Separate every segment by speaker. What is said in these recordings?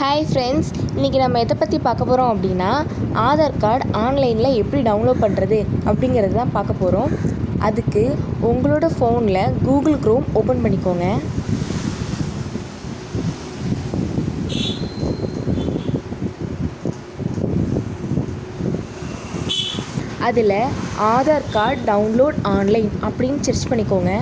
Speaker 1: Hi friends, இன்றைக்கி நம்ம எதை பற்றி பார்க்க போகிறோம் அப்படின்னா ஆதார் கார்டு ஆன்லைனில் எப்படி டவுன்லோட் பண்ணுறது அப்படிங்கிறது தான் பார்க்க போகிறோம். அதுக்கு உங்களோட ஃபோனில் கூகுள் குரோம் ஓப்பன் பண்ணிக்கோங்க. அதில் ஆதார் கார்டு டவுன்லோட் ஆன்லைன் அப்படின்னு சர்ச் பண்ணிக்கோங்க.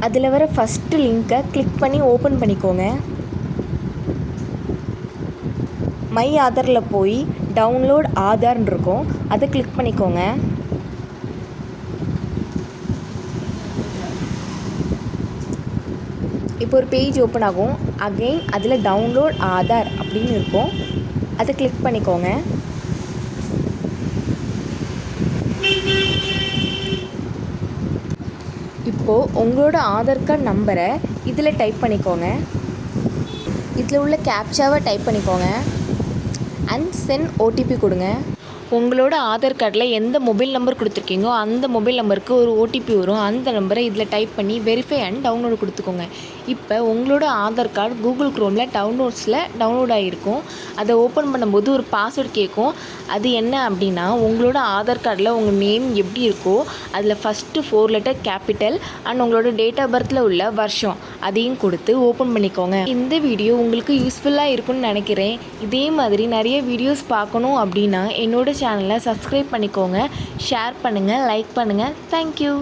Speaker 1: அதில் வர ஃபஸ்ட்டு லிங்க்கை கிளிக் பண்ணி ஓப்பன் பண்ணிக்கோங்க. மை ஆதாரில் போய் டவுன்லோட் ஆதார்னு இருக்கும், அதை கிளிக் பண்ணிக்கோங்க. இப்போ ஒரு பேஜ் ஓப்பன் ஆகும். அகெயின் அதில் டவுன்லோட் ஆதார் அப்படின்னு இருக்கும், அதை கிளிக் பண்ணிக்கோங்க. இப்போது உங்களோட ஆதார் கார்டு நம்பரை இதில் டைப் பண்ணிக்கோங்க. இதில் உள்ள கேப்சாவை டைப் பண்ணிக்கோங்க அண்ட் சென்ட் ஓடிபி கொடுங்க. உங்களோட ஆதார் கார்டில் எந்த மொபைல் நம்பர் கொடுத்துருக்கீங்களோ அந்த மொபைல் நம்பருக்கு ஒரு ஓடிபி வரும். அந்த நம்பரை இதில் டைப் பண்ணி வெரிஃபை அண்ட் டவுன்லோடு கொடுத்துக்கோங்க. இப்போ உங்களோட ஆதார் கார்டு கூகுள் குரோமில் டவுன்லோட் ஆகிருக்கும். அதை ஓப்பன் பண்ணும்போது ஒரு பாஸ்வேர்டு கேட்கும். அது என்ன அப்படின்னா, உங்களோட ஆதார் கார்டில் உங்கள் நேம் எப்படி இருக்கோ அதில் ஃபஸ்ட்டு 4 லெட்டர் கேபிட்டல் அண்ட் உங்களோட டேட் ஆஃப் பர்த்தில் உள்ள வருஷம் அதையும் கொடுத்து ஓப்பன் பண்ணிக்கோங்க. இந்த வீடியோ உங்களுக்கு யூஸ்ஃபுல்லாக இருக்கும்னு நினைக்கிறேன். இதே மாதிரி நிறைய வீடியோஸ் பார்க்கணும் அப்படின்னா என்னோட சேனலை சப்ஸ்கிரைப் பண்ணிக்கோங்க, ஷேர் பண்ணுங்கள், லைக் பண்ணுங்கள். தேங்க்யூ.